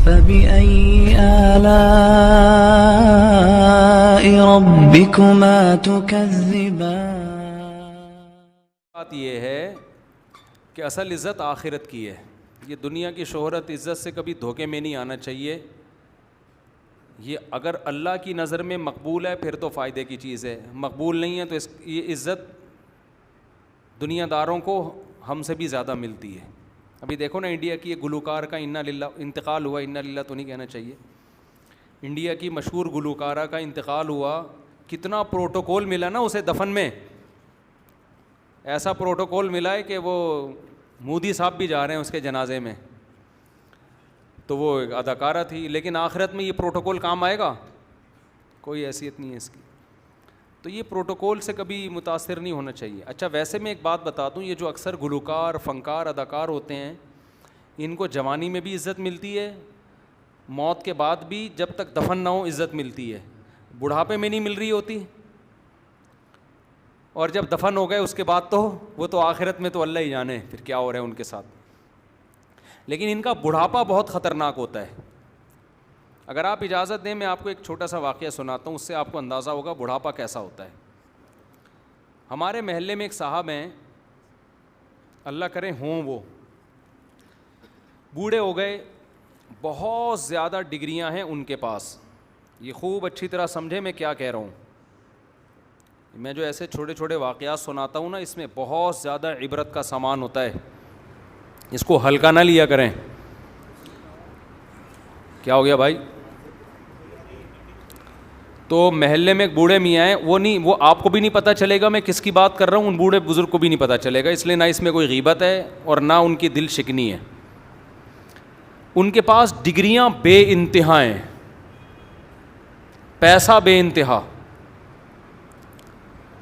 فبأي آلاء ربكما تكذبان. بات یہ ہے کہ اصل عزت آخرت کی ہے. یہ دنیا کی شہرت عزت سے کبھی دھوکے میں نہیں آنا چاہیے. یہ اگر اللہ کی نظر میں مقبول ہے پھر تو فائدے کی چیز ہے, مقبول نہیں ہے تو یہ عزت دنیا داروں کو ہم سے بھی زیادہ ملتی ہے. ابھی دیکھو نا انڈیا کی ایک گلوکار کا انا للہ انتقال ہوا, انا للہ تو نہیں کہنا چاہیے, انڈیا کی مشہور گلوکارہ کا انتقال ہوا. کتنا پروٹوکول ملا نا اسے دفن میں, ایسا پروٹوکول ملا ہے کہ وہ مودی صاحب بھی جا رہے ہیں اس کے جنازے میں. تو وہ ایک اداکارہ تھی, لیکن آخرت میں یہ پروٹوکول کام آئے گا؟ کوئی حیثیت نہیں ہے اس کی. تو یہ پروٹوکول سے کبھی متاثر نہیں ہونا چاہیے. اچھا ویسے میں ایک بات بتا دوں, یہ جو اکثر گلوکار, فنکار, اداکار ہوتے ہیں ان کو جوانی میں بھی عزت ملتی ہے, موت کے بعد بھی جب تک دفن نہ ہو عزت ملتی ہے, بڑھاپے میں نہیں مل رہی ہوتی, اور جب دفن ہو گئے اس کے بعد تو وہ تو آخرت میں تو اللہ ہی جانے پھر کیا ہو رہا ہے ان کے ساتھ. لیکن ان کا بڑھاپا بہت خطرناک ہوتا ہے. اگر آپ اجازت دیں میں آپ کو ایک چھوٹا سا واقعہ سناتا ہوں, اس سے آپ کو اندازہ ہوگا بڑھاپا کیسا ہوتا ہے. ہمارے محلے میں ایک صاحب ہیں, اللہ کرے ہوں, وہ بوڑھے ہو گئے, بہت زیادہ ڈگریاں ہیں ان کے پاس. یہ خوب اچھی طرح سمجھے میں کیا کہہ رہا ہوں. میں جو ایسے چھوٹے چھوٹے واقعات سناتا ہوں نا, اس میں بہت زیادہ عبرت کا سامان ہوتا ہے, اس کو ہلکا نہ لیا کریں. کیا ہو گیا بھائی؟ تو محلے میں ایک بوڑھے میاں ہیں, وہ آپ کو بھی نہیں پتہ چلے گا میں کس کی بات کر رہا ہوں, ان بوڑھے بزرگ کو بھی نہیں پتہ چلے گا, اس لیے نہ اس میں کوئی غیبت ہے اور نہ ان کی دل شکنی ہے. ان کے پاس ڈگریاں بے انتہا ہیں, پیسہ بے انتہا,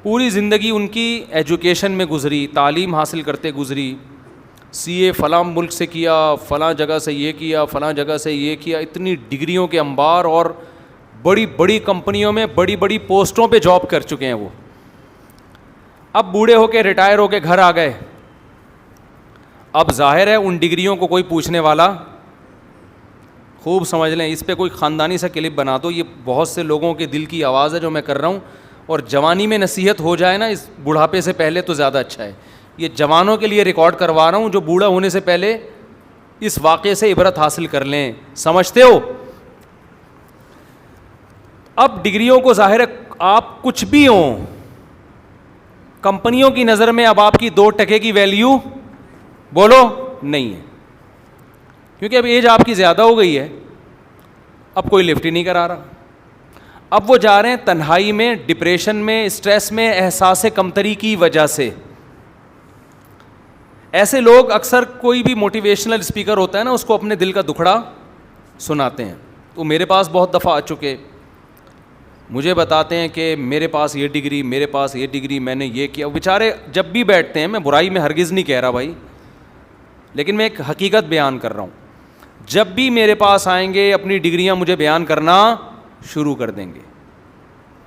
پوری زندگی ان کی ایجوکیشن میں گزری, تعلیم حاصل کرتے گزری. سی اے فلاں ملک سے کیا, فلاں جگہ سے یہ کیا, فلاں جگہ سے یہ کیا, اتنی ڈگریوں کے انبار, اور بڑی بڑی کمپنیوں میں بڑی بڑی پوسٹوں پہ جاب کر چکے ہیں وہ. اب بوڑھے ہو کے ریٹائر ہو کے گھر آ گئے. اب ظاہر ہے ان ڈگریوں کو کوئی پوچھنے والا, خوب سمجھ لیں, اس پہ کوئی خاندانی سا کلپ بنا دو, یہ بہت سے لوگوں کے دل کی آواز ہے جو میں کر رہا ہوں. اور جوانی میں نصیحت ہو جائے نا اس بڑھاپے سے پہلے تو زیادہ اچھا ہے. یہ جوانوں کے لیے ریکارڈ کروا رہا ہوں جو بوڑھا ہونے سے پہلے اس واقعے سے عبرت حاصل کر لیں. سمجھتے ہو؟ اب ڈگریوں کو ظاہر ہے آپ کچھ بھی ہوں, کمپنیوں کی نظر میں اب آپ کی 2 ٹکے کی ویلیو بولو نہیں ہے, کیونکہ اب ایج آپ کی زیادہ ہو گئی ہے. اب کوئی لفٹ ہی نہیں کرا رہا. اب وہ جا رہے ہیں تنہائی میں, ڈپریشن میں, اسٹریس میں, احساس کمتری کی وجہ سے. ایسے لوگ اکثر کوئی بھی موٹیویشنل اسپیکر ہوتا ہے نا, اس کو اپنے دل کا دکھڑا سناتے ہیں. تو میرے پاس بہت دفعہ آ چکے, مجھے بتاتے ہیں کہ میرے پاس یہ ڈگری, میرے پاس یہ ڈگری, میں نے یہ کیا. بیچارے جب بھی بیٹھتے ہیں, میں برائی میں ہرگز نہیں کہہ رہا بھائی, لیکن میں ایک حقیقت بیان کر رہا ہوں, جب بھی میرے پاس آئیں گے اپنی ڈگریاں مجھے بیان کرنا شروع کر دیں گے.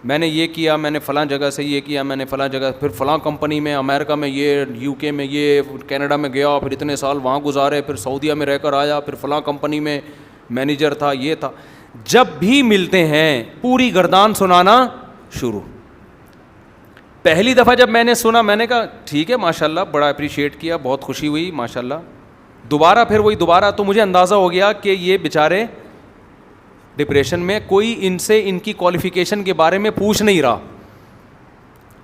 میں نے یہ کیا, میں نے فلاں جگہ سے یہ کیا, میں نے فلاں جگہ, پھر فلاں کمپنی میں, امریکہ میں یہ, یو کے میں یہ, کینیڈا میں گیا, پھر اتنے سال وہاں گزارے, پھر سعودیہ میں رہ کر آیا, پھر فلاں کمپنی میں مینیجر تھا, یہ تھا. جب بھی ملتے ہیں پوری گردان سنانا شروع. پہلی دفعہ جب میں نے سنا میں نے کہا ٹھیک ہے ماشاءاللہ, بڑا اپریشیٹ کیا, بہت خوشی ہوئی ماشاءاللہ. دوبارہ پھر وہی دوبارہ, تو مجھے اندازہ ہو گیا کہ یہ بیچارے ڈپریشن میں, کوئی ان سے ان کی کوالیفیکیشن کے بارے میں پوچھ نہیں رہا.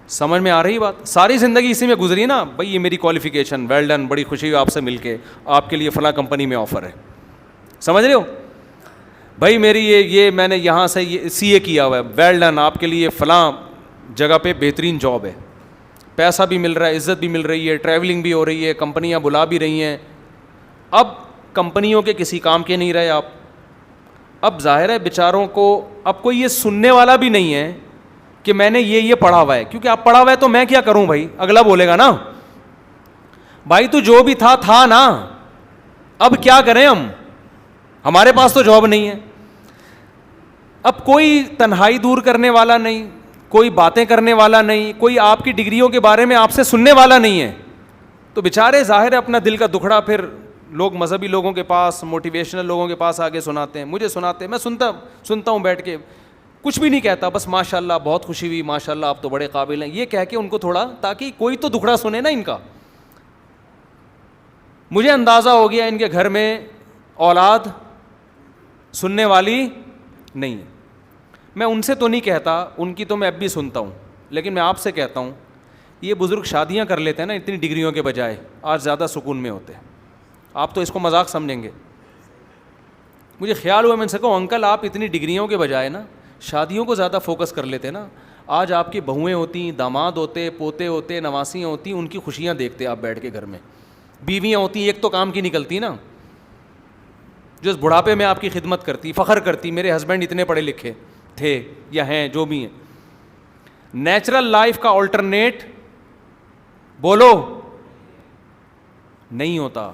سمجھ میں آ رہی بات؟ ساری زندگی اسی میں گزری نا بھائی, یہ میری کوالیفیکیشن, ویل ڈن, بڑی خوشی ہوئی آپ سے مل کے, آپ کے لیے فلاں کمپنی میں آفر ہے. سمجھ رہے ہو بھائی, میری یہ میں نے یہاں سے یہ سی اے کیا ہوا ہے, ویل ڈن, آپ کے لیے فلاں جگہ پہ بہترین جاب ہے, پیسہ بھی مل رہا ہے, عزت بھی مل رہی ہے, ٹریولنگ بھی ہو رہی ہے, کمپنیاں بلا بھی رہی ہیں. اب کمپنیوں کے کسی کام کے نہیں رہے آپ. اب ظاہر ہے بیچاروں کو اب کوئی یہ سننے والا بھی نہیں ہے کہ میں نے یہ پڑھا ہوا ہے, کیونکہ آپ پڑھا ہوا ہے تو میں کیا کروں بھائی, اگلا بولے گا نا بھائی تو جو بھی تھا نا, اب کیا کریں ہمارے پاس تو جاب نہیں ہے. اب کوئی تنہائی دور کرنے والا نہیں, کوئی باتیں کرنے والا نہیں, کوئی آپ کی ڈگریوں کے بارے میں آپ سے سننے والا نہیں ہے. تو بیچارے ظاہر ہے اپنا دل کا دکھڑا پھر لوگ مذہبی لوگوں کے پاس, موٹیویشنل لوگوں کے پاس آگے سناتے ہیں, مجھے سناتے ہیں, میں سنتا ہوں بیٹھ کے, کچھ بھی نہیں کہتا, بس ماشاء اللہ بہت خوشی ہوئی, ماشاء اللہ آپ تو بڑے قابل ہیں, یہ کہہ کے ان کو تھوڑا, تاکہ کوئی تو دکھڑا سنے نا ان کا. مجھے اندازہ ہو گیا ان کے گھر میں اولاد سننے والی نہیں ہے. میں ان سے تو نہیں کہتا, ان کی تو میں اب بھی سنتا ہوں, لیکن میں آپ سے کہتا ہوں, یہ بزرگ شادیاں کر لیتے ہیں نا اتنی ڈگریوں کے بجائے, آج زیادہ سکون میں ہوتے ہیں. آپ تو اس کو مذاق سمجھیں گے. مجھے خیال ہوا, میں ان سے کہوں انکل آپ اتنی ڈگریوں کے بجائے نا شادیوں کو زیادہ فوکس کر لیتے نا. آج آپ کی بہویں ہوتی, داماد ہوتے, پوتے ہوتے, نواسیاں ہوتی, ان کی خوشیاں دیکھتے آپ بیٹھ کے گھر میں. بیویاں ہوتی, ایک تو کام کی نکلتی نا, جو اس بڑھاپے میں آپ کی خدمت کرتی, فخر کرتی, میرے ہسبینڈ اتنے پڑھے لکھے تھے یا ہیں, جو بھی ہیں. نیچرل لائف کا آلٹرنیٹ بولو نہیں ہوتا.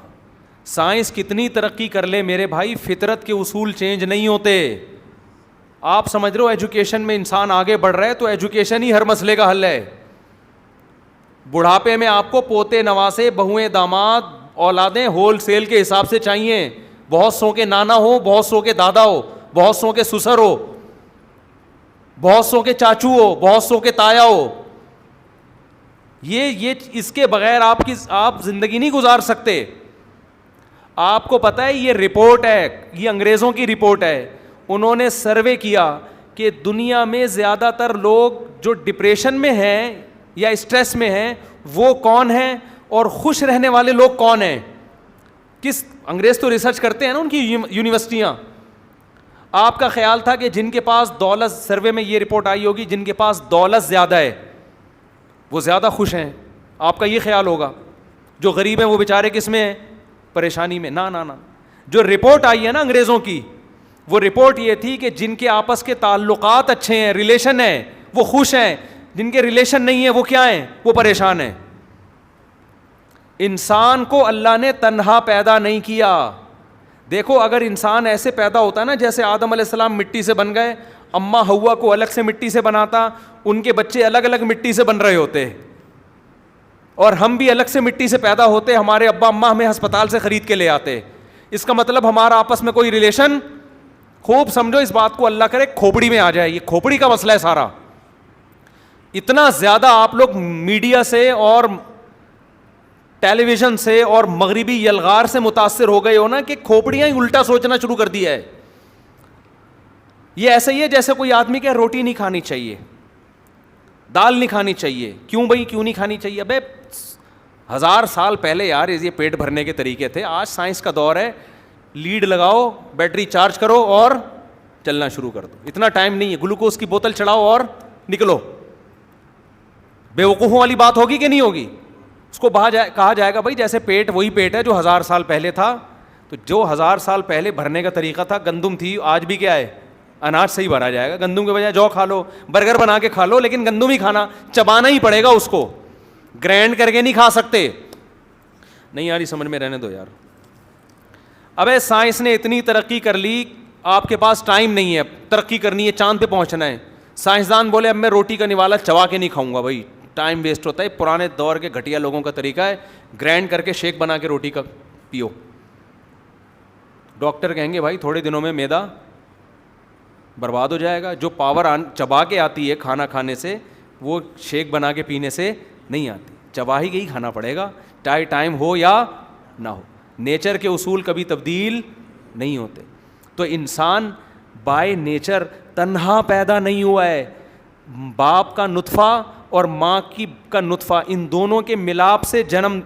سائنس کتنی ترقی کر لے میرے بھائی, فطرت کے اصول چینج نہیں ہوتے. آپ سمجھ رہے ہو ایجوکیشن میں انسان آگے بڑھ رہا ہے تو ایجوکیشن ہی ہر مسئلے کا حل ہے. بڑھاپے میں آپ کو پوتے, نواسے, بہویں, داماد, اولادیں ہول سیل کے حساب سے چاہیے. بہت سو کے نانا ہو, بہت سو کے دادا ہو, بہت سو کے سسر ہو, بہت سو کے چاچو ہو, بہت سو کے تایا ہو. یہ اس کے بغیر آپ زندگی نہیں گزار سکتے. آپ کو پتہ ہے یہ رپورٹ ہے, یہ انگریزوں کی رپورٹ ہے. انہوں نے سروے کیا کہ دنیا میں زیادہ تر لوگ جو ڈپریشن میں ہیں یا اسٹریس میں ہیں وہ کون ہیں, اور خوش رہنے والے لوگ کون ہیں. انگریز تو ریسرچ کرتے ہیں نا ان کی یونیورسٹیاں. آپ کا خیال تھا کہ جن کے پاس دولت, سروے میں یہ رپورٹ آئی ہوگی, جن کے پاس دولت زیادہ ہے وہ زیادہ خوش ہیں. آپ کا یہ خیال ہوگا. جو غریب ہیں وہ بیچارے کس میں ہیں, پریشانی میں. نا نا نا, جو رپورٹ آئی ہے نا انگریزوں کی, وہ رپورٹ یہ تھی کہ جن کے آپس کے تعلقات اچھے ہیں, ریلیشن ہیں, وہ خوش ہیں. جن کے ریلیشن نہیں ہے وہ کیا ہیں, وہ پریشان ہیں. انسان کو اللہ نے تنہا پیدا نہیں کیا. دیکھو اگر انسان ایسے پیدا ہوتا نا جیسے آدم علیہ السلام مٹی سے بن گئے, اماں ہوا کو الگ سے مٹی سے بناتا, ان کے بچے الگ الگ مٹی سے بن رہے ہوتے, اور ہم بھی الگ سے مٹی سے پیدا ہوتے, ہمارے ابا اماں ہمیں ہسپتال سے خرید کے لے آتے. اس کا مطلب ہمارا آپس میں کوئی ریلیشن, خوب سمجھو اس بات کو, اللہ کرے کھوپڑی میں آ جائے. یہ کھوپڑی کا مسئلہ ہے سارا. اتنا زیادہ آپ لوگ میڈیا سے اور ٹیلی ویژن سے اور مغربی یلغار سے متاثر ہو گئے ہو نا کہ کھوپڑیاں ہی الٹا سوچنا شروع کر دیا ہے. یہ ایسا ہی ہے جیسے کوئی آدمی کہ روٹی نہیں کھانی چاہیے, دال نہیں کھانی چاہیے. کیوں بھائی کیوں نہیں کھانی چاہیے؟ ابے 1000 سال پہلے یار یہ پیٹ بھرنے کے طریقے تھے. آج سائنس کا دور ہے, لیڈ لگاؤ, بیٹری چارج کرو اور چلنا شروع کر دو. اتنا ٹائم نہیں ہے, گلوکوز کی بوتل چڑھاؤ اور نکلو. بے وقوفوں والی بات ہوگی کہ نہیں ہوگی؟ اس کو کہا جائے گا بھائی جیسے پیٹ وہی پیٹ ہے جو 1000 سال پہلے تھا. تو جو 1000 سال پہلے بھرنے کا طریقہ تھا, گندم تھی, آج بھی کیا ہے, اناج سے ہی بھرا جائے گا. گندم کے بجائے جو کھا لو, برگر بنا کے کھا لو, لیکن گندم ہی کھانا, چبانا ہی پڑے گا اس کو, گرینڈ کر کے نہیں کھا سکتے. نہیں یار سمجھ میں رہنے دو یار. ابے سائنس نے اتنی ترقی کر لی, آپ کے پاس ٹائم نہیں ہے, ترقی کرنی ہے, چاند پہ پہنچنا ہے. سائنسدان بولے اب میں روٹی کا نوالا چبا کے نہیں کھاؤں گا, بھائی ٹائم ویسٹ ہوتا ہے. پرانے دور کے گھٹیا لوگوں کا طریقہ ہے, گرینڈ کر کے شیک بنا کے روٹی کا پیو. ڈاکٹر کہیں گے بھائی تھوڑے دنوں میں میدا برباد ہو جائے گا. جو پاور چبا کے آتی ہے کھانا کھانے سے, وہ شیک بنا کے پینے سے نہیں آتی. چبا ہی کے ہی کھانا پڑے گا, چاہے ٹائم ہو یا نہ ہو. نیچر کے اصول کبھی تبدیل نہیں ہوتے. تو انسان بائی نیچر تنہا پیدا نہیں ہوا ہے. باپ کا نطفہ اور ماں کا نطفہ, ان دونوں کے ملاپ سے جنم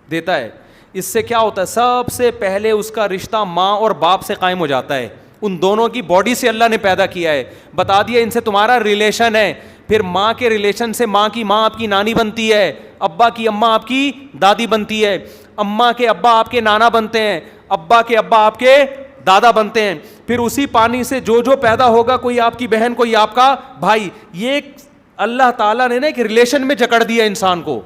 دیتا ہے. اس سے کیا ہوتا ہے, سب سے پہلے اس کا رشتہ ماں اور باپ سے قائم ہو جاتا ہے. ان دونوں کی باڈی سے اللہ نے پیدا کیا ہے, بتا دیا ان سے تمہارا ریلیشن ہے. پھر ماں کے ریلیشن سے ماں کی ماں آپ کی نانی بنتی ہے, ابا کی اماں آپ کی دادی بنتی ہے, اماں کے ابا آپ کے نانا بنتے ہیں, ابا کے ابا آپ کے دادا بنتے ہیں. پھر اسی پانی سے جو پیدا ہوگا, کوئی آپ کی بہن, کوئی آپ کا بھائی. یہ اللہ تعالیٰ نے نا ایک ریلیشن میں جکڑ دیا انسان کو.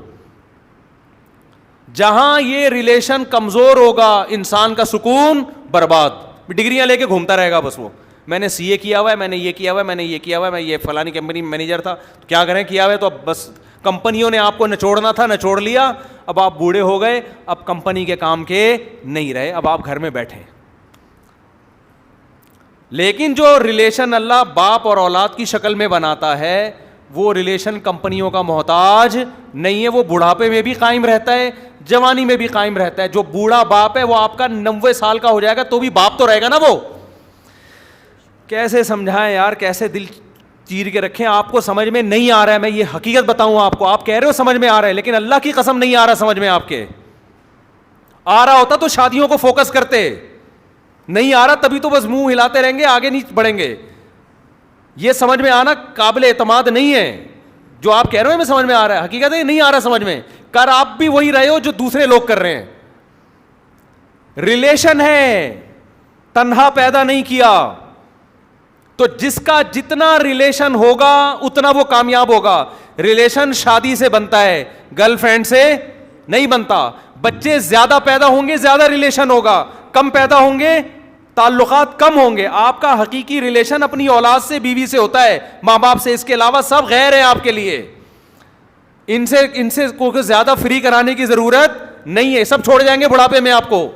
جہاں یہ ریلیشن کمزور ہوگا انسان کا سکون برباد. ڈگریاں لے کے گھومتا رہے گا بس, وہ میں نے سی اے کیا ہوا ہے, میں نے یہ کیا ہوا ہے, میں نے یہ کیا ہوا ہے, میں یہ فلانی کمپنی میں مینیجر تھا, تو کیا کریں, کیا ہوا ہے تو اب بس کمپنیوں نے آپ کو نچوڑنا تھا, نچوڑ لیا, اب آپ بوڑھے ہو گئے, اب کمپنی کے کام کے نہیں رہے, اب آپ گھر میں بیٹھے. لیکن جو ریلیشن اللہ باپ اور اولاد کی شکل میں بناتا ہے وہ ریلیشن کمپنیوں کا محتاج نہیں ہے, وہ بڑھاپے میں بھی قائم رہتا ہے, جوانی میں بھی قائم رہتا ہے. جو بوڑھا باپ ہے وہ آپ کا 90 سال کا ہو جائے گا تو بھی باپ تو رہے گا نا. وہ کیسے سمجھائیں یار, کیسے دل چیر کے رکھیں, آپ کو سمجھ میں نہیں آ رہا ہے. میں یہ حقیقت بتاؤں آپ کو, آپ کہہ رہے ہو سمجھ میں آ رہا ہے, لیکن اللہ کی قسم نہیں آ رہا سمجھ میں. آپ کے آ رہا ہوتا تو شادیوں کو فوکس کرتے, نہیں آ رہا تبھی تو بس منہ ہلاتے رہیں گے, آگے نہیں بڑھیں گے. یہ سمجھ میں آنا قابل اعتماد نہیں ہے. جو آپ کہہ رہے ہو میں سمجھ میں آ رہا ہے, حقیقت ہے نہیں آ رہا سمجھ میں. کر آپ بھی وہی رہے ہو جو دوسرے لوگ کر رہے ہیں. ریلیشن ہے, تنہا پیدا نہیں کیا. تو جس کا جتنا ریلیشن ہوگا اتنا وہ کامیاب ہوگا. ریلیشن شادی سے بنتا ہے, گرل فرینڈ سے نہیں بنتا. بچے زیادہ پیدا ہوں گے زیادہ ریلیشن ہوگا, کم پیدا ہوں گے تعلقات کم ہوں گے. آپ کا حقیقی ریلیشن اپنی اولاد سے, بیوی سے ہوتا ہے, ماں باپ سے. اس کے علاوہ سب غیر ہیں آپ کے لیے. ان سے کوئی زیادہ فری کرانے کی ضرورت نہیں ہے, سب چھوڑ جائیں گے بڑھاپے میں آپ کو.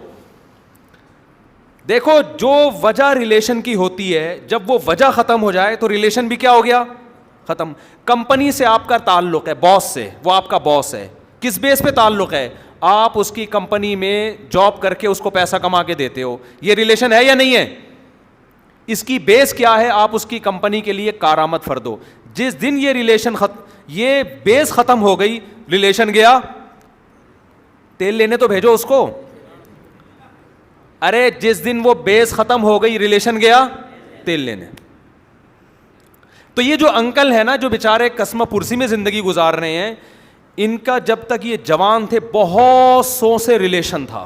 دیکھو جو وجہ ریلیشن کی ہوتی ہے, جب وہ وجہ ختم ہو جائے تو ریلیشن بھی کیا ہو گیا, ختم. کمپنی سے آپ کا تعلق ہے, باس سے, وہ آپ کا باس ہے. کس بیس پہ تعلق ہے, آپ اس کی کمپنی میں جاب کر کے اس کو پیسہ کما کے دیتے ہو. یہ ریلیشن ہے یا نہیں ہے؟ اس کی بیس کیا ہے, آپ اس کی کمپنی کے لیے کارآمد فرد ہو. جس دن یہ ریلیشن یہ بیس ختم ہو گئی, ریلیشن گیا, تیل لینے تو بھیجو اس کو. ارے جس دن وہ بیس ختم ہو گئی, ریلیشن گیا تیل لینے. تو یہ جو انکل ہے نا, جو بیچارے قسمہ پرسی میں زندگی گزار رہے ہیں, ان کا جب تک یہ جوان تھے بہت سو سے ریلیشن تھا.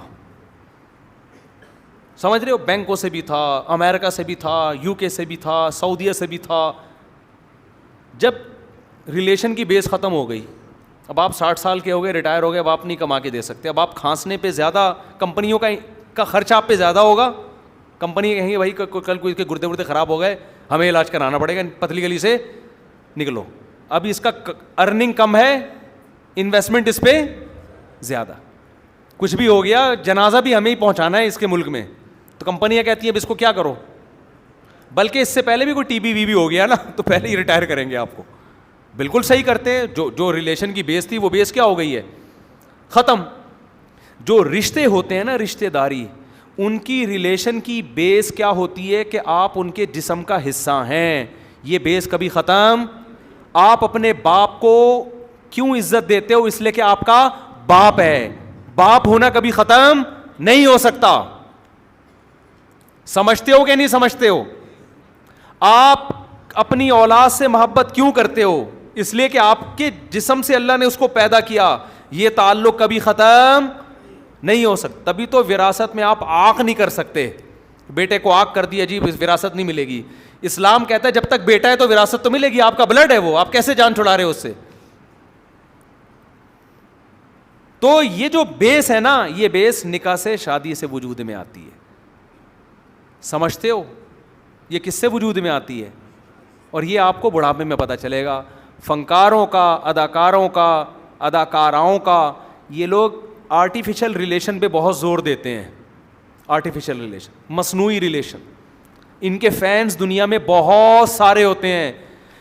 سمجھ رہے ہو, بینکوں سے بھی تھا, امریکہ سے بھی تھا, یو کے سے بھی تھا, سعودیہ سے بھی تھا. جب ریلیشن کی بیس ختم ہو گئی, اب آپ 60 سال کے ہو گئے, ریٹائر ہو گئے, اب آپ نہیں کما کے دے سکتے. اب آپ کھانسنے پہ زیادہ, کمپنیوں کا خرچ آپ پہ زیادہ ہوگا. کمپنی کہیں گے بھائی کل کوئی کے گردے وردے خراب ہو گئے, ہمیں علاج کرانا پڑے گا, پتلی گلی سے نکلو. اب اس کا ارننگ کم ہے, انویسٹمنٹ اس پہ زیادہ. کچھ بھی ہو گیا, جنازہ بھی ہمیں ہی پہنچانا ہے اس کے ملک میں, تو کمپنیاں کہتی ہیں اب اس کو کیا کرو. بلکہ اس سے پہلے بھی کوئی ٹی بی وی بھی ہو گیا نا, تو پہلے ہی ریٹائر کریں گے آپ کو. بالکل صحیح کرتے ہیں. جو ریلیشن کی بیس تھی وہ بیس کیا ہو گئی ہے, ختم. جو رشتے ہوتے ہیں نا, رشتے داری, ان کی ریلیشن کی بیس کیا ہوتی ہے کہ آپ ان کے جسم کا حصہ ہیں. یہ بیس کبھی ختم. آپ اپنے باپ کو کیوں عزت دیتے ہو, اس لیے کہ آپ کا باپ ہے. باپ ہونا کبھی ختم نہیں ہو سکتا. سمجھتے ہو کہ نہیں سمجھتے ہو؟ آپ اپنی اولاد سے محبت کیوں کرتے ہو, اس لیے کہ آپ کے جسم سے اللہ نے اس کو پیدا کیا. یہ تعلق کبھی ختم نہیں ہو سکتا. تبھی تو وراثت میں آپ عاق نہیں کر سکتے. بیٹے کو عاق کر دیا جی وراثت نہیں ملے گی. اسلام کہتا ہے جب تک بیٹا ہے تو وراثت تو ملے گی, آپ کا بلڈ ہے وہ, آپ کیسے جان چھڑا رہے ہو اس سے. تو یہ جو بیس ہے نا, یہ بیس نکاح سے, شادی سے وجود میں آتی ہے. سمجھتے ہو یہ کس سے وجود میں آتی ہے؟ اور یہ آپ کو بڑھاپے میں پتہ چلے گا. فنکاروں کا, اداکاروں کا, اداکاراؤں کا, یہ لوگ آرٹیفیشل ریلیشن پہ بہت زور دیتے ہیں. آرٹیفیشل ریلیشن, مصنوعی ریلیشن. ان کے فینس دنیا میں بہت سارے ہوتے ہیں,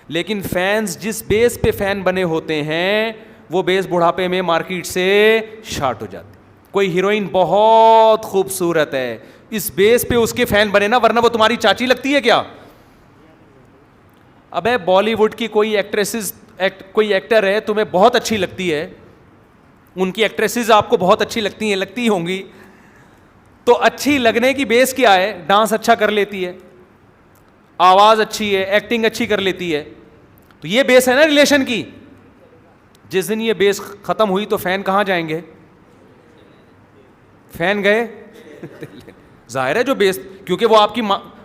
لیکن فینس جس بیس پہ فین بنے ہوتے ہیں وہ بیس بڑھاپے میں مارکیٹ سے شارٹ ہو جاتے. کوئی ہیروئن بہت خوبصورت ہے, اس بیس پہ اس کے فین بنے نا, ورنہ وہ تمہاری چاچی لگتی ہے کیا؟ ابے بالی ووڈ کی کوئی ایکٹریسز, کوئی ایکٹر ہے تمہیں بہت اچھی لگتی ہے, ان کی ایکٹریسز آپ کو بہت اچھی لگتی ہیں, لگتی ہوں گی, تو اچھی لگنے کی بیس کیا ہے؟ ڈانس اچھا کر لیتی ہے, آواز اچھی ہے, ایکٹنگ اچھی کر لیتی ہے, تو یہ بیس ہے نا ریلیشن کی. جس دن یہ بیس ختم ہوئی تو فین کہاں جائیں گے؟ فین گئے ظاہر ہے جو بیس, کیونکہ وہ آپ کی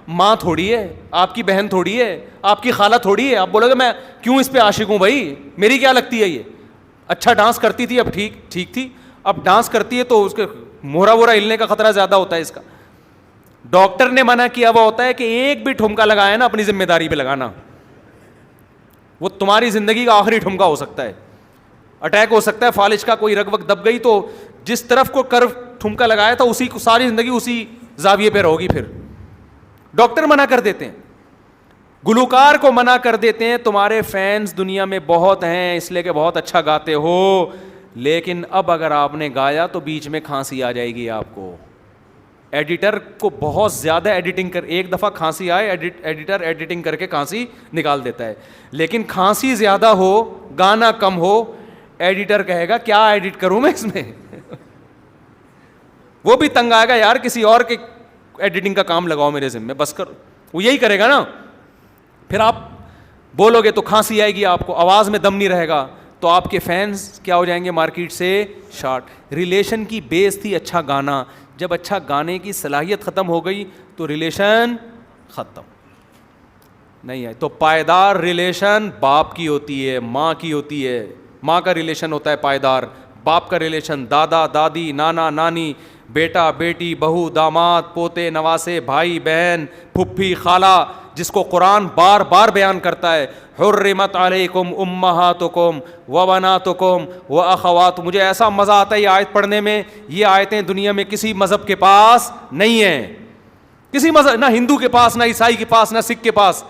ماں تھوڑی ہے, آپ کی بہن تھوڑی ہے, آپ کی خالہ تھوڑی ہے. آپ بولو گے میں کیوں اس پہ عاشق ہوں بھائی, میری کیا لگتی ہے یہ, اچھا ڈانس کرتی تھی, اب ٹھیک تھی, اب ڈانس کرتی ہے تو اس کے مہرا وورا ہلنے کا خطرہ زیادہ ہوتا ہے. اس کا ڈاکٹر نے منع کیا ہوا ہوتا ہے کہ ایک بھی ٹھمکا لگایا نا اپنی ذمہ داری پہ لگانا, وہ تمہاری زندگی کا آخری ٹھمکا ہو سکتا ہے. اٹیک ہو سکتا ہے, فالج کا کوئی رگ وگ دب گئی تو جس طرف کو کرو ٹھمکا لگایا تھا اسی کو ساری زندگی اسی زاویے پہ رہو گی. پھر ڈاکٹر منع کر دیتے ہیں, گلوکار کو منع کر دیتے ہیں, تمہارے فینس دنیا میں بہت ہیں اس لیے کہ بہت اچھا گاتے ہو, لیکن اب اگر آپ نے گایا تو بیچ میں کھانسی آ جائے گی آپ کو. ایڈیٹر کو بہت زیادہ ایڈیٹنگ کر, ایک دفعہ کھانسی آئے ایڈیٹر ایڈیٹنگ کر کے کھانسی نکال دیتا ہے, لیکن کھانسی زیادہ ہو گانا کم ہو ایڈیٹر کہے گا کیا ایڈٹ کروں میں اس میں وہ بھی تنگ آئے گا, یار کسی اور کے ایڈیٹنگ کا کام لگاؤ میرے ذمہ بس کر, وہ یہی کرے گا نا. پھر آپ بولو گے تو کھانسی آئے گی آپ کو, آواز میں دم نہیں رہے گا, تو آپ کے فینس کیا ہو جائیں گے مارکیٹ سے شارٹ. ریلیشن کی بیس تھی اچھا گانا, جب اچھا گانے کی صلاحیت ختم ہو گئی تو ریلیشن ختم نہیں ہے. تو پائیدار ریلیشن باپ کی ہوتی ہے, ماں کی ہوتی ہے. ماں کا ریلیشن ہوتا ہے پائیدار, باپ کا ریلیشن دادا دادی نانا نانی بیٹا بیٹی بہو داماد پوتے نواسے بھائی بہن پھپھی خالہ, جس کو قرآن بار بار بیان کرتا ہے حرمت علیکم امہاتکم وبناتکم واخوات. مجھے ایسا مزہ آتا ہے یہ آیت پڑھنے میں, یہ آیتیں دنیا میں کسی مذہب کے پاس نہیں ہیں, کسی مذہب, نہ ہندو کے پاس نہ عیسائی کے پاس نہ سکھ کے پاس.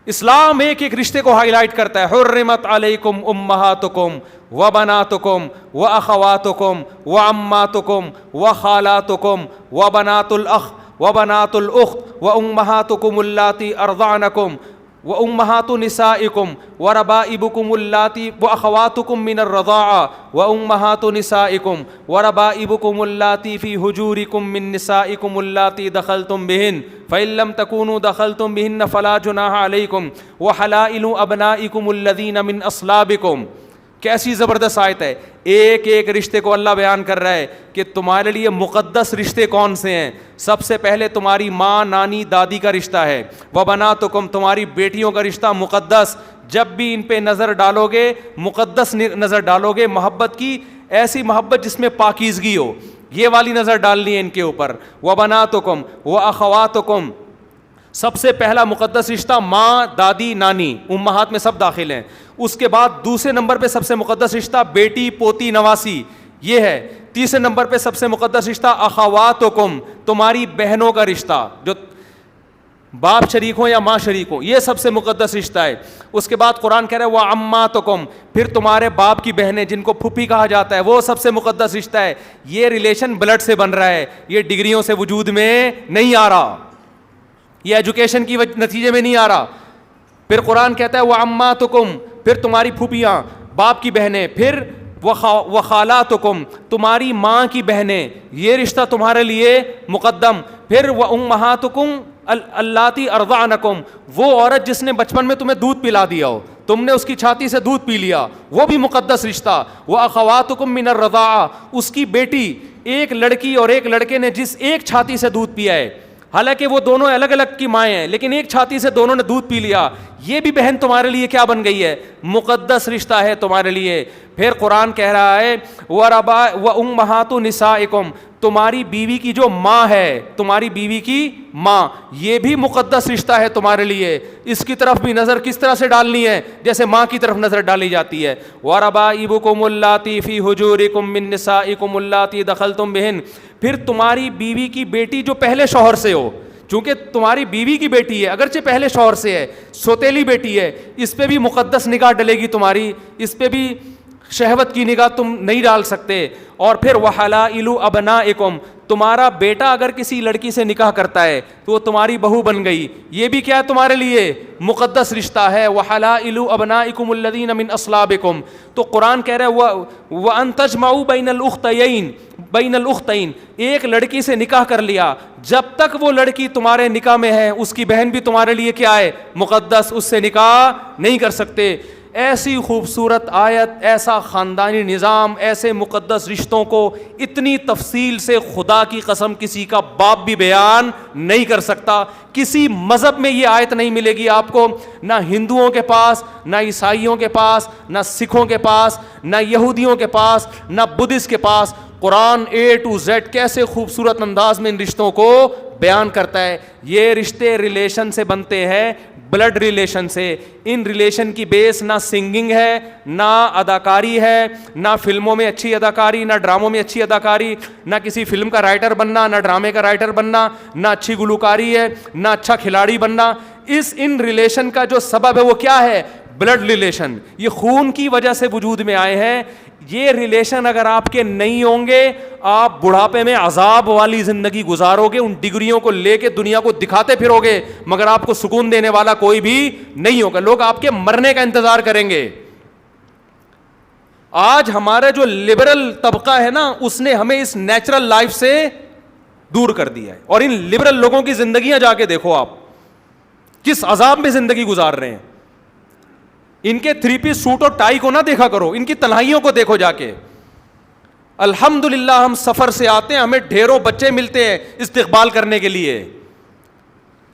اسلام ایک ایک رشتے کو ہائی لائٹ کرتا ہے. حرمت علیکم امہاتکم وبناتکم واخواتکم وعماتکم وخالاتکم وبنات الاخ وبنات الاخت وامہاتکم اللاتی ارضعنکم وامہات نسائکم وربائبکم اللاتی واخواتکم من الرضاعہ وامہات نسائکم وربائبکم اللاتی فی حجورکم من نسائکم اللاتی دخلتم بہن فإن لم تکونوا دخلتم بہن فلا جناح علیکم وحلائل ابنائکم الذین من اصلابکم. کیسی زبردست آیت ہے, ایک ایک رشتے کو اللہ بیان کر رہا ہے کہ تمہارے لیے مقدس رشتے کون سے ہیں. سب سے پہلے تمہاری ماں نانی دادی کا رشتہ ہے, وبناتکم تمہاری بیٹیوں کا رشتہ مقدس, جب بھی ان پہ نظر ڈالو گے مقدس نظر ڈالو گے, محبت کی ایسی محبت جس میں پاکیزگی ہو, یہ والی نظر ڈالنی ہے ان کے اوپر. وبناتکم واخواتکم سب سے پہلا مقدس رشتہ ماں دادی نانی, امہات میں سب داخل ہیں. اس کے بعد دوسرے نمبر پہ سب سے مقدس رشتہ بیٹی پوتی نواسی یہ ہے. تیسرے نمبر پہ سب سے مقدس رشتہ اخواتکم تمہاری بہنوں کا رشتہ, جو باپ شریک ہوں یا ماں شریک ہوں, یہ سب سے مقدس رشتہ ہے. اس کے بعد قرآن کہہ رہا ہے وعماتکم پھر تمہارے باپ کی بہنیں جن کو پھپھی کہا جاتا ہے وہ سب سے مقدس رشتہ ہے. یہ ریلیشن بلڈ سے بن رہا ہے, یہ ڈگریوں سے وجود میں نہیں آ رہا, یہ ایجوکیشن کی نتیجے میں نہیں آ رہا. پھر قرآن کہتا ہے وعماتکم پھر تمہاری پھوپھیاں باپ کی بہنیں, پھر وخالاتکم تمہاری ماں کی بہنیں, یہ رشتہ تمہارے لیے مقدم. پھر وامہاتکم اللاتی ارضعنکم وہ عورت جس نے بچپن میں تمہیں دودھ پلا دیا ہو, تم نے اس کی چھاتی سے دودھ پی لیا, وہ بھی مقدس رشتہ. واخواتکم من الرضاعہ اس کی بیٹی, ایک لڑکی اور ایک لڑکے نے جس ایک چھاتی سے دودھ پیا ہے, حالانکہ وہ دونوں الگ الگ کی مائیں ہیں لیکن ایک چھاتی سے دونوں نے دودھ پی لیا, یہ بھی بہن تمہارے لیے کیا بن گئی ہے, مقدس رشتہ ہے تمہارے لیے. پھر قرآن کہہ رہا ہے وامہات نسائکم تمہاری بیوی کی جو ماں ہے, تمہاری بیوی کی ماں, یہ بھی مقدس رشتہ ہے تمہارے لیے. اس کی طرف بھی نظر کس طرح سے ڈالنی ہے, جیسے ماں کی طرف نظر ڈالی جاتی ہے. وربائبکم اللاتی فی حجورکم من نسائکم اللاتی دخلتم بہن پھر تمہاری بیوی کی بیٹی جو پہلے شوہر سے ہو, چونکہ تمہاری بیوی کی بیٹی ہے اگرچہ پہلے شوہر سے ہے, سوتیلی بیٹی ہے, اس پہ بھی مقدس نگاہ ڈلے گی تمہاری, اس پہ بھی شہوت کی نگاہ تم نہیں ڈال سکتے. اور پھر وحلائل ابنائکم تمہارا بیٹا اگر کسی لڑکی سے نکاح کرتا ہے تو وہ تمہاری بہو بن گئی, یہ بھی کیا ہے تمہارے لیے مقدس رشتہ ہے. وحلائل ابنائکم الذین من اصلابکم تو قرآن کہہ رہا ہے وان تجمعوا بین الاختین ایک لڑکی سے نکاح کر لیا, جب تک وہ لڑکی تمہارے نکاح میں ہے اس کی بہن بھی تمہارے لیے کیا ہے مقدس, اس سے نکاح نہیں کر سکتے. ایسی خوبصورت آیت, ایسا خاندانی نظام, ایسے مقدس رشتوں کو اتنی تفصیل سے خدا کی قسم کسی کا باپ بھی بیان نہیں کر سکتا. کسی مذہب میں یہ آیت نہیں ملے گی آپ کو, نہ ہندوؤں کے پاس, نہ عیسائیوں کے پاس, نہ سکھوں کے پاس, نہ یہودیوں کے پاس, نہ بدھسٹ کے پاس. قرآن A to Z کیسے خوبصورت انداز میں ان رشتوں کو بیان کرتا ہے. یہ رشتے ریلیشن سے بنتے ہیں, بلڈ ریلیشن سے. ان ریلیشن کی بیس نہ سنگنگ ہے, نہ اداکاری ہے, نہ فلموں میں اچھی اداکاری, نہ ڈراموں میں اچھی اداکاری, نہ کسی فلم کا رائٹر بننا, نہ ڈرامے کا رائٹر بننا, نہ اچھی گلوکاری ہے, نہ اچھا کھلاڑی بننا. ان ریلیشن کا جو سبب ہے وہ کیا ہے؟ Blood relation. یہ خون کی وجہ سے وجود میں آئے ہیں. یہ ریلیشن اگر آپ کے نہیں ہوں گے, آپ بڑھاپے میں عذاب والی زندگی گزارو گے, ان ڈگریوں کو لے کے دنیا کو دکھاتے پھرو گے, مگر آپ کو سکون دینے والا کوئی بھی نہیں ہوگا. لوگ آپ کے مرنے کا انتظار کریں گے. آج ہمارا جو لبرل طبقہ ہے نا, اس نے ہمیں اس نیچرل لائف سے دور کر دیا ہے. اور ان لبرل لوگوں کی زندگیاں جا کے دیکھو آپ کس عذاب میں زندگی گزار رہے ہیں. ان کے 3 پیس سوٹ اور ٹائی کو نہ دیکھا کرو, ان کی تنہائیوں کو دیکھو جا کے. الحمدللہ ہم سفر سے آتے ہیں, ہمیں ڈھیروں بچے ملتے ہیں استقبال کرنے کے لیے.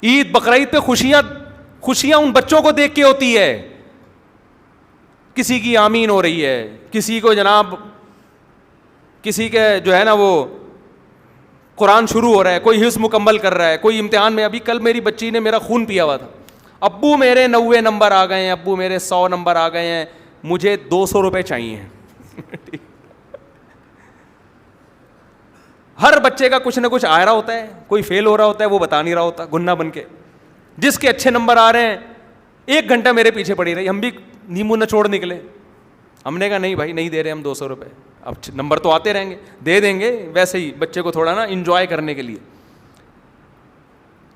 عید بقرعید پہ خوشیاں ان بچوں کو دیکھ کے ہوتی ہے. کسی کی آمین ہو رہی ہے, کسی کو جناب کسی کے جو ہے نا وہ قرآن شروع ہو رہا ہے, کوئی حفظ مکمل کر رہا ہے, کوئی امتحان میں. ابھی کل میری بچی نے میرا خون پیا ہوا تھا, ابو میرے 90 نمبر آ گئے ہیں, ابو میرے 100 نمبر آ گئے ہیں, مجھے 200 روپے چاہیے. ہر بچے کا کچھ نہ کچھ آ رہا ہوتا ہے, کوئی فیل ہو رہا ہوتا ہے, وہ بتا نہیں رہا ہوتا گنہ بن کے. جس کے اچھے نمبر آ رہے ہیں 1 گھنٹہ میرے پیچھے پڑی رہی, ہم بھی نیمبو نچوڑ نکلے. ہم نے کہا نہیں بھائی نہیں دے رہے ہم 200 روپے, اب نمبر تو آتے رہیں گے, دے دیں گے ویسے ہی بچے کو تھوڑا نا انجوائے کرنے کے لیے.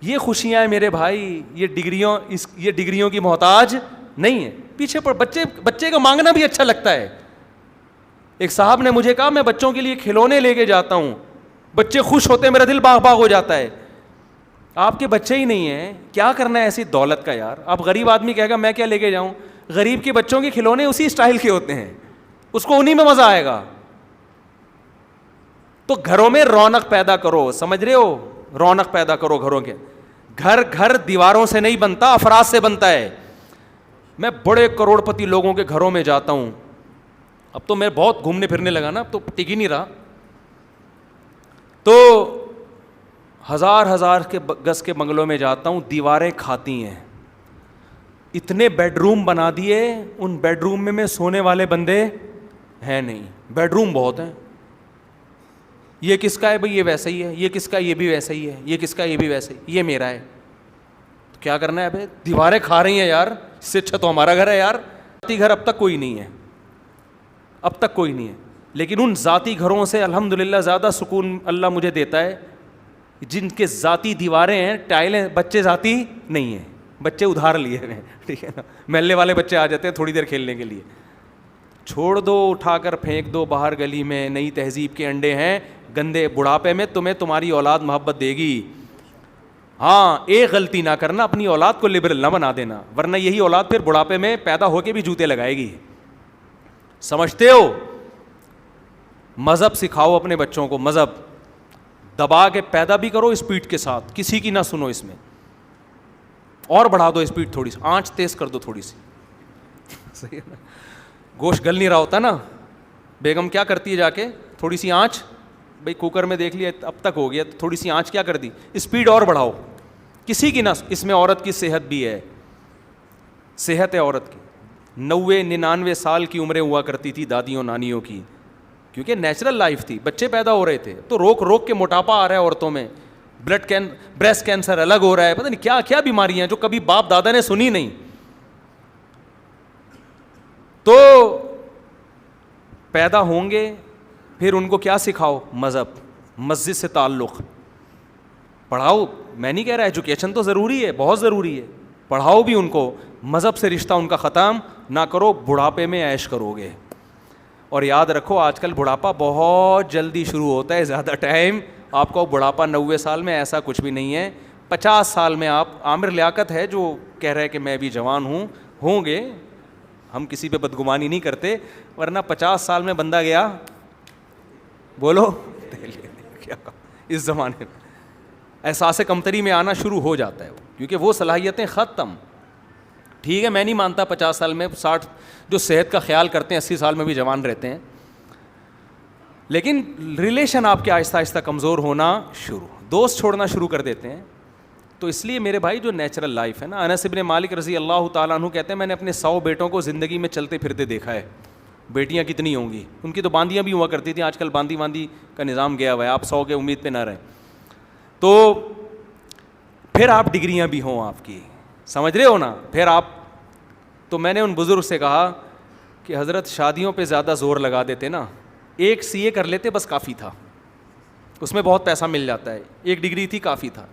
یہ خوشیاں ہیں میرے بھائی, یہ ڈگریوں کی محتاج نہیں ہے. پیچھے پر بچے کا مانگنا بھی اچھا لگتا ہے. ایک صاحب نے مجھے کہا میں بچوں کے لیے کھلونے لے کے جاتا ہوں, بچے خوش ہوتے ہیں, میرا دل باغ باغ ہو جاتا ہے. آپ کے بچے ہی نہیں ہیں, کیا کرنا ہے ایسی دولت کا یار. آپ غریب آدمی کہے گا میں کیا لے کے جاؤں, غریب کے بچوں کے کھلونے اسی اسٹائل کے ہوتے ہیں, اس کو انہی میں مزہ آئے گا. تو گھروں میں رونق پیدا کرو, سمجھ رہے ہو, رونق پیدا کرو گھروں کے. گھر دیواروں سے نہیں بنتا, افراد سے بنتا ہے. میں بڑے کروڑ پتی لوگوں کے گھروں میں جاتا ہوں, اب تو میں بہت گھومنے پھرنے لگا نا, اب تو ٹک ہی نہیں رہا. تو 1000 کے گز کے بنگلوں میں جاتا ہوں, دیواریں کھاتی ہیں. اتنے بیڈ روم بنا دیے, ان بیڈ روم میں سونے والے بندے ہیں نہیں, بیڈ روم بہت ہیں. یہ کس کا ہے بھائی, یہ ویسا ہی ہے, یہ کس کا, یہ بھی ویسا ہی ہے, یہ کس کا, یہ بھی ویسا ہی, یہ میرا ہے. تو کیا کرنا ہے بھائی, دیواریں کھا رہی ہیں یار, اس سے اچھا تو ہمارا گھر ہے یار. ذاتی گھر اب تک کوئی نہیں ہے, اب تک کوئی نہیں ہے. لیکن ان ذاتی گھروں سے الحمدللہ زیادہ سکون اللہ مجھے دیتا ہے جن کے ذاتی دیواریں ہیں, ٹائلیں. بچے ذاتی نہیں ہیں, بچے ادھار لیے ہیں, ٹھیک ہے نا. محلے والے بچے آ جاتے ہیں تھوڑی دیر کھیلنے کے لیے, چھوڑ دو, اٹھا کر پھینک دو باہر گلی میں. نئی تہذیب کے انڈے ہیں گندے. بڑھاپے میں تمہیں تمہاری اولاد محبت دے گی. ہاں ایک غلطی نہ کرنا, اپنی اولاد کو لبرل نہ بنا دینا, ورنہ یہی اولاد پھر بڑھاپے میں پیدا ہو کے بھی جوتے لگائے گی. سمجھتے ہو؟ مذہب سکھاؤ اپنے بچوں کو, مذہب دبا کے پیدا بھی کرو اسپیڈ کے ساتھ, کسی کی نہ سنو اس میں, اور بڑھا دو اسپیڈ, تھوڑی سی آنچ تیز کر دو تھوڑی سی. صحیح ہے نا, گوشت گل نہیں رہا ہوتا نا. بیگم کیا کرتی ہے جا کے, تھوڑی سی آنچ, بھائی کوکر میں دیکھ لیا اب تک ہو گیا, تھوڑی سی آنچ کیا کر دی, اسپیڈ اور بڑھاؤ, کسی کی نہ. اس میں عورت کی صحت بھی ہے, صحت ہے عورت کی. 90-99 سال کی عمریں ہوا کرتی تھی دادیوں نانیوں کی, کیونکہ نیچرل لائف تھی, بچے پیدا ہو رہے تھے. تو روک کے موٹاپا آ رہا ہے عورتوں میں, بریسٹ کینسر الگ ہو رہا ہے, پتہ نہیں کیا کیا بیماریاں ہیں جو کبھی باپ دادا نے سنی نہیں. تو پیدا ہوں گے, پھر ان کو کیا سکھاؤ, مذہب, مسجد سے تعلق پڑھاؤ. میں نہیں کہہ رہا ایجوکیشن تو ضروری ہے, بہت ضروری ہے, پڑھاؤ بھی ان کو. مذہب سے رشتہ ان کا ختم نہ کرو, بڑھاپے میں عیش کرو گے. اور یاد رکھو آج کل بڑھاپا بہت جلدی شروع ہوتا ہے, زیادہ ٹائم آپ کو بڑھاپا 90 سال میں ایسا کچھ بھی نہیں ہے. 50 سال میں آپ, عامر لیاقت ہے جو کہہ رہے کہ میں بھی جوان ہوں, ہوں گے, ہم کسی پہ بدگمانی نہیں کرتے, ورنہ 50 سال میں بندہ گیا, بولو کیا اس زمانے میں احساس کمتری میں آنا شروع ہو جاتا ہے, کیونکہ وہ صلاحیتیں ختم. ٹھیک ہے میں نہیں مانتا 50 سال میں 60 جو صحت کا خیال کرتے ہیں 80 سال میں بھی جوان رہتے ہیں, لیکن ریلیشن آپ کے آہستہ آہستہ کمزور ہونا شروع, دوست چھوڑنا شروع کر دیتے ہیں. تو اس لیے میرے بھائی جو نیچرل لائف ہے نا, انس بن مالک رضی اللہ تعالیٰ عنہ کہتے ہیں میں نے اپنے 100 بیٹوں کو زندگی میں چلتے پھرتے دیکھا ہے. بیٹیاں کتنی ہوں گی, ان کی تو باندیاں بھی ہوا کرتی تھیں, آج کل باندی کا نظام گیا ہوا ہے, آپ 100 کے امید پہ نہ رہیں. تو پھر آپ ڈگریاں بھی ہوں آپ کی, سمجھ رہے ہو نا, پھر آپ, تو میں نے ان بزرگ سے کہا کہ حضرت شادیوں پہ زیادہ زور لگا دیتے نا, ایک CA کر لیتے بس کافی تھا, اس میں بہت پیسہ مل جاتا ہے, ایک ڈگری تھی کافی تھا,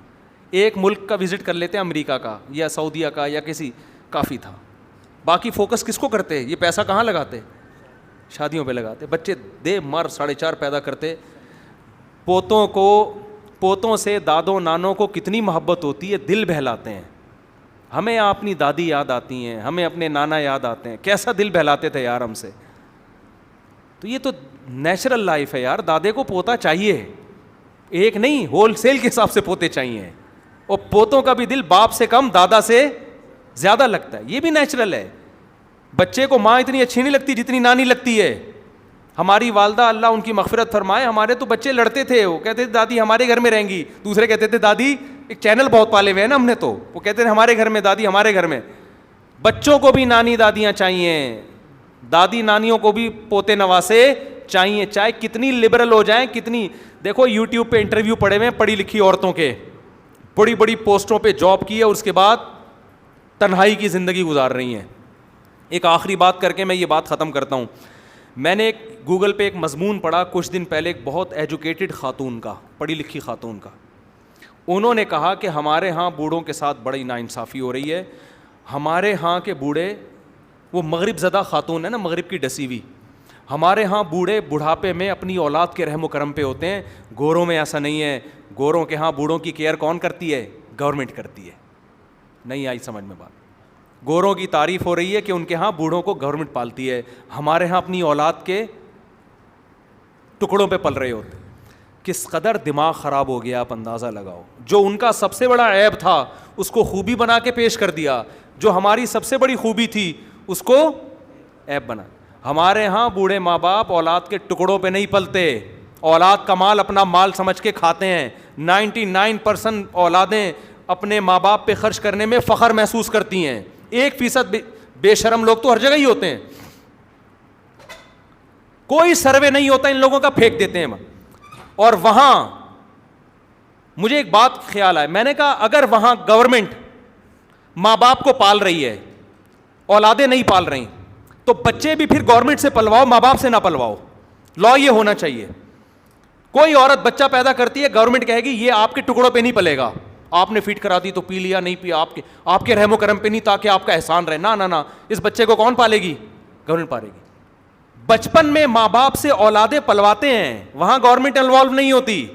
ایک ملک کا وزٹ کر لیتے امریکہ کا یا سعودیہ کا یا کسی, کافی تھا. باقی فوکس کس کو کرتے, یہ پیسہ کہاں لگاتے, شادیوں پہ لگاتے. بچے دے مر 4.5 پیدا کرتے, پوتوں سے دادوں نانوں کو کتنی محبت ہوتی ہے, دل بہلاتے ہیں. ہمیں اپنی دادی یاد آتی ہیں, ہمیں اپنے نانا یاد آتے ہیں, کیسا دل بہلاتے تھے یار ہم سے. تو یہ تو نیچرل لائف ہے یار, دادے کو پوتا چاہیے, ایک نہیں ہول سیل کے حساب سے پوتے چاہیے, اور پوتوں کا بھی دل باپ سے کم دادا سے زیادہ لگتا ہے, یہ بھی نیچرل ہے. بچے کو ماں اتنی اچھی نہیں لگتی جتنی نانی لگتی ہے. ہماری والدہ اللہ ان کی مغفرت فرمائے, ہمارے تو بچے لڑتے تھے, وہ کہتے تھے دادی ہمارے گھر میں رہیں گی, دوسرے کہتے تھے دادی, ایک چینل بہت پالے ہوئے ہیں نا ہم نے, تو وہ کہتے تھے ہمارے گھر میں دادی, ہمارے گھر میں. بچوں کو بھی نانی دادیاں چاہیے, دادی نانیوں کو بھی پوتے نواسے چاہیے, چاہے کتنی لبرل ہو جائیں, کتنی. دیکھو یوٹیوب پہ انٹرویو پڑے ہوئے ہیں پڑھی لکھی عورتوں کے, بڑی بڑی پوسٹوں پہ جاب کی ہے, اور اس کے بعد تنہائی کی زندگی گزار رہی ہیں. ایک آخری بات کر کے میں یہ بات ختم کرتا ہوں. میں نے ایک گوگل پہ ایک مضمون پڑھا کچھ دن پہلے, ایک بہت ایجوکیٹڈ خاتون کا, پڑھی لکھی خاتون کا. انہوں نے کہا کہ ہمارے ہاں بوڑھوں کے ساتھ بڑی ناانصافی ہو رہی ہے. ہمارے ہاں کے بوڑھے, وہ مغرب زدہ خاتون ہے نا, مغرب کی ڈسی ہوئی, ہمارے ہاں بوڑھے بڑھاپے میں اپنی اولاد کے رحم و کرم پہ ہوتے ہیں, گوروں میں ایسا نہیں ہے. گوروں کے ہاں بوڑھوں کی کیئر کون کرتی ہے, گورنمنٹ کرتی ہے. نہیں آئی سمجھ میں بات. گوروں کی تعریف ہو رہی ہے کہ ان کے ہاں بوڑھوں کو گورنمنٹ پالتی ہے, ہمارے ہاں اپنی اولاد کے ٹکڑوں پہ پل رہے ہوتے. کس قدر دماغ خراب ہو گیا, آپ اندازہ لگاؤ. جو ان کا سب سے بڑا عیب تھا اس کو خوبی بنا کے پیش کر دیا, جو ہماری سب سے بڑی خوبی تھی اس کو عیب بنا. ہمارے ہاں بوڑھے ماں باپ اولاد کے ٹکڑوں پہ نہیں پلتے, اولاد کا مال اپنا مال سمجھ کے کھاتے ہیں. 99% اولادیں اپنے ماں باپ پہ خرچ کرنے میں فخر محسوس کرتی ہیں. 1% بے شرم لوگ تو ہر جگہ ہی ہوتے ہیں, کوئی سروے نہیں ہوتا ان لوگوں کا, پھینک دیتے ہیں. اور وہاں مجھے ایک بات خیال آئے, میں نے کہا اگر وہاں گورنمنٹ ماں باپ کو پال رہی ہے, اولادیں نہیں پال رہی, تو بچے بھی پھر گورنمنٹ سے پلواؤ, ماں باپ سے نہ پلواؤ. لا یہ ہونا چاہیے. کوئی عورت بچہ پیدا کرتی ہے, گورنمنٹ کہے گی یہ آپ کے ٹکڑوں پہ نہیں پلے گا, آپ نے فیڈ کرا دی تو پی لیا, نہیں پیا آپ کے رحم و کرم پہ نہیں, تاکہ آپ کا احسان رہے. نہ, اس بچے کو کون پالے گی, گورنمنٹ پالے گی. بچپن میں ماں باپ سے اولادیں پلواتے ہیں, وہاں گورنمنٹ انوالو نہیں ہوتی,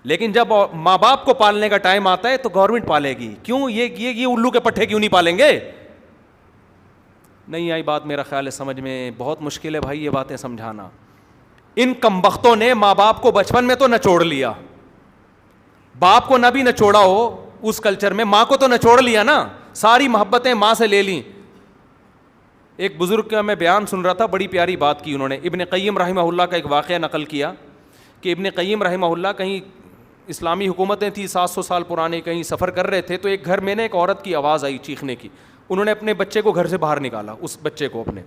لیکن جب ماں باپ کو پالنے کا ٹائم آتا ہے تو گورنمنٹ پالے گی. کیوں, یہ الو کے پٹھے کیوں نہیں پالیں گے. نہیں آئی بات میرا خیال ہے سمجھ میں, بہت مشکل ہے بھائی یہ باتیں سمجھانا. ان کمبختوں نے ماں باپ کو بچپن میں تو نچوڑ لیا, باپ کو نہ بھی نچوڑا ہو اس کلچر میں, ماں کو تو نچوڑ لیا نا, ساری محبتیں ماں سے لے لیں. ایک بزرگ کا میں بیان سن رہا تھا, بڑی پیاری بات کی انہوں نے. ابن قیم رحمہ اللہ کا ایک واقعہ نقل کیا کہ ابن قیم رحمہ اللہ کہیں اسلامی حکومتیں تھیں 700 سال پرانے, کہیں سفر کر رہے تھے, تو ایک گھر میں نے ایک عورت کی آواز آئی چیخنے کی. انہوں نے اپنے بچے کو گھر سے باہر نکالا, اس بچے کو اپنے,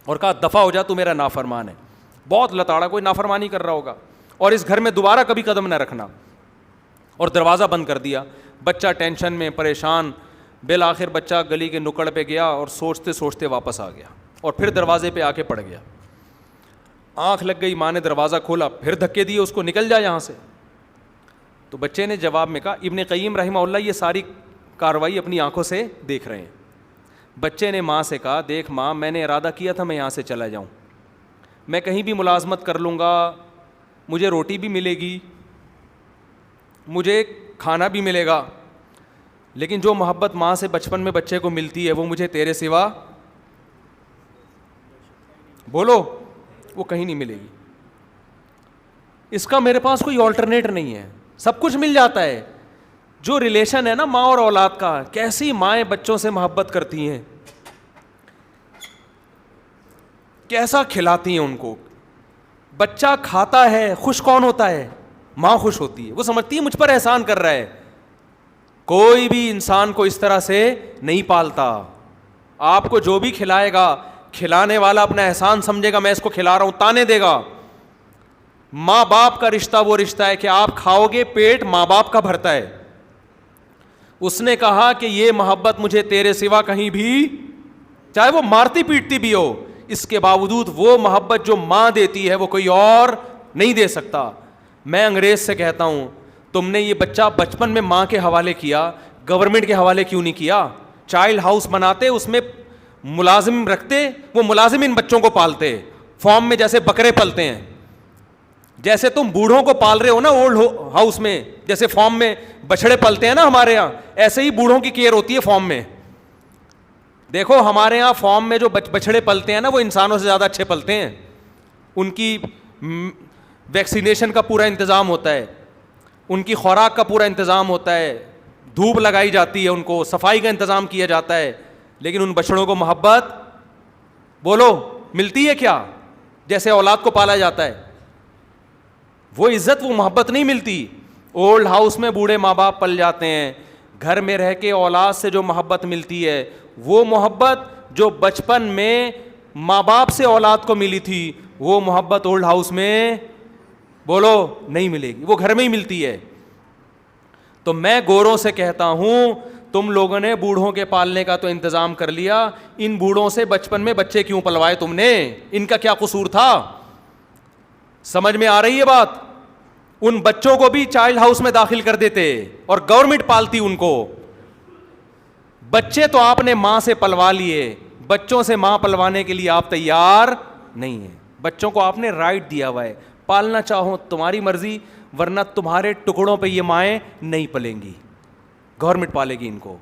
اور کہا دفع ہو جا, تو میرا نافرمان ہے. بہت لتاڑا, کوئی نافرمانی کر رہا ہوگا, اور اس گھر میں دوبارہ کبھی قدم نہ رکھنا. اور دروازہ بند کر دیا. بچہ ٹینشن میں پریشان, بالآخر بچہ گلی کے نکڑ پہ گیا اور سوچتے سوچتے واپس آ گیا, اور پھر دروازے پہ آ کے پڑ گیا. آنکھ لگ گئی, ماں نے دروازہ کھولا, پھر دھکے دیے اس کو, نکل جا یہاں سے. تو بچے نے جواب میں کہا, ابن قیم رحمہ اللہ یہ ساری کاروائی اپنی آنکھوں سے دیکھ رہے ہیں. بچے نے ماں سے کہا, دیکھ ماں, میں نے ارادہ کیا تھا میں یہاں سے چلا جاؤں, میں کہیں بھی ملازمت کر لوں گا, مجھے روٹی بھی ملے گی, مجھے کھانا بھی ملے گا, لیکن جو محبت ماں سے بچپن میں بچے کو ملتی ہے وہ مجھے تیرے سوا, بولو, وہ کہیں نہیں ملے گی. اس کا میرے پاس کوئی آلٹرنیٹ نہیں ہے, سب کچھ مل جاتا ہے. جو ریلیشن ہے نا ماں اور اولاد کا, کیسی مائیں بچوں سے محبت کرتی ہیں, کیسا کھلاتی ہیں ان کو. بچہ کھاتا ہے خوش کون ہوتا ہے؟ ماں خوش ہوتی ہے, وہ سمجھتی ہے مجھ پر احسان کر رہا ہے. کوئی بھی انسان کو اس طرح سے نہیں پالتا. آپ کو جو بھی کھلائے گا, کھلانے والا اپنا احسان سمجھے گا, میں اس کو کھلا رہا ہوں, تانے دے گا. ماں باپ کا رشتہ وہ رشتہ ہے کہ آپ کھاؤ گے, پیٹ ماں باپ کا بھرتا ہے. اس نے کہا کہ یہ محبت مجھے تیرے سوا کہیں بھی, چاہے وہ مارتی پیٹتی بھی ہو, اس کے باوجود وہ محبت جو ماں دیتی ہے وہ کوئی اور نہیں دے سکتا. میں انگریز سے کہتا ہوں, تم نے یہ بچہ بچپن میں ماں کے حوالے کیا, گورنمنٹ کے حوالے کیوں نہیں کیا؟ چائلڈ ہاؤس بناتے, اس میں ملازم رکھتے, وہ ملازم ان بچوں کو پالتے, فارم میں جیسے بکرے پلتے ہیں. جیسے تم بوڑھوں کو پال رہے ہو نا اولڈ ہاؤس میں, جیسے فارم میں بچڑے پلتے ہیں نا ہمارے یہاں, ایسے ہی بوڑھوں کی کیئر ہوتی ہے فارم میں. دیکھو ہمارے یہاں فارم میں جو بچڑے پلتے ہیں نا, وہ انسانوں سے زیادہ اچھے پلتے ہیں. ان کی ویکسینیشن کا پورا انتظام ہوتا ہے, ان کی خوراک کا پورا انتظام ہوتا ہے, دھوپ لگائی جاتی ہے, ان کو صفائی کا انتظام کیا جاتا ہے. لیکن ان بچڑوں کو محبت بولو ملتی ہے کیا؟ جیسے اولاد کو پالا جاتا ہے وہ عزت, وہ محبت نہیں ملتی. اولڈ ہاؤس میں بوڑھے ماں باپ پل جاتے ہیں. گھر میں رہ کے اولاد سے جو محبت ملتی ہے, وہ محبت جو بچپن میں ماں باپ سے اولاد کو ملی تھی, وہ محبت اولڈ ہاؤس میں بولو نہیں ملے گی, وہ گھر میں ہی ملتی ہے. تو میں گوروں سے کہتا ہوں, تم لوگوں نے بوڑھوں کے پالنے کا تو انتظام کر لیا, ان بوڑھوں سے بچپن میں بچے کیوں پلوائے تم نے؟ ان کا کیا قصور تھا؟ سمجھ میں آ رہی ہے بات؟ ان بچوں کو بھی چائلڈ ہاؤس میں داخل کر دیتے اور گورنمنٹ پالتی ان کو. بچے تو آپ نے ماں سے پلوا لیے, بچوں سے ماں پلوانے کے لیے آپ تیار نہیں ہیں. بچوں کو آپ نے رائٹ دیا ہوا ہے, پالنا چاہو تمہاری مرضی, ورنہ تمہارے ٹکڑوں پہ یہ مائیں نہیں پلیں گی, گورنمنٹ پالے گی ان کو.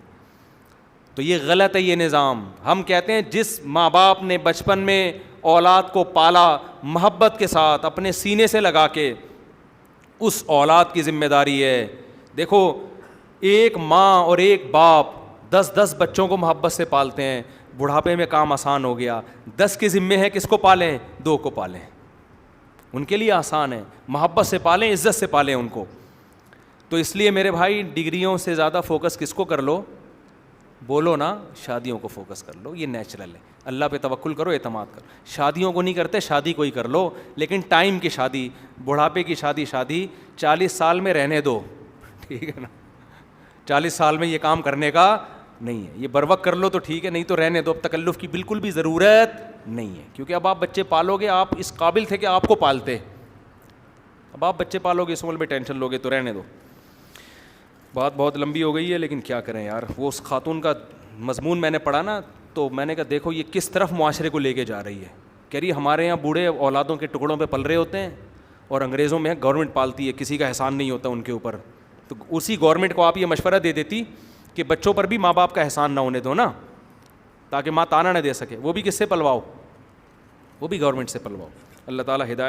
تو یہ غلط ہے یہ نظام. ہم کہتے ہیں جس ماں باپ نے بچپن میں اولاد کو پالا محبت کے ساتھ اپنے سینے سے لگا کے, اس اولاد کی ذمہ داری ہے. دیکھو ایک ماں اور ایک باپ 10 بچوں کو محبت سے پالتے ہیں, بڑھاپے میں کام آسان ہو گیا. 10 کی ذمہ ہے کس کو پالیں؟ 2 کو پالیں, ان کے لیے آسان ہے. محبت سے پالیں, عزت سے پالیں ان کو. تو اس لیے میرے بھائی ڈگریوں سے زیادہ فوکس کس کو کر لو؟ بولو نا, شادیوں کو فوکس کر لو. یہ نیچرل ہے, اللہ پہ توکل کرو, اعتماد کرو. شادیوں کو نہیں کرتے, شادی کو ہی کر لو, لیکن ٹائم کی شادی, بڑھاپے کی شادی 40 سال میں رہنے دو, ٹھیک ہے نا. 40 سال میں یہ کام کرنے کا نہیں ہے. یہ بر وقت کر لو تو ٹھیک ہے, نہیں تو رہنے دو. اب تکلف کی بالکل بھی ضرورت نہیں ہے, کیونکہ اب آپ بچے پالو گے, آپ اس قابل تھے کہ آپ کو پالتے, اب آپ بچے پالو گے, اس عمر میں ٹینشن لوگے, تو رہنے دو. بات بہت لمبی ہو گئی ہے, لیکن کیا کریں یار. وہ اس خاتون کا مضمون میں نے پڑھا نا, تو میں نے کہا دیکھو یہ کس طرف معاشرے کو لے کے جا رہی ہے. کہہ رہی ہمارے یہاں بوڑھے اولادوں کے ٹکڑوں پہ پل رہے ہوتے ہیں, اور انگریزوں میں گورنمنٹ پالتی ہے, کسی کا احسان نہیں ہوتا ان کے اوپر. تو اسی گورنمنٹ کو آپ یہ مشورہ دے دیتی کہ بچوں پر بھی ماں باپ کا احسان نہ ہونے دو نا, تاکہ ماں تانا نہ دے سکے. وہ بھی کس سے پلواؤ؟ وہ بھی گورنمنٹ سے پلواؤ. اللہ تعالیٰ ہدایت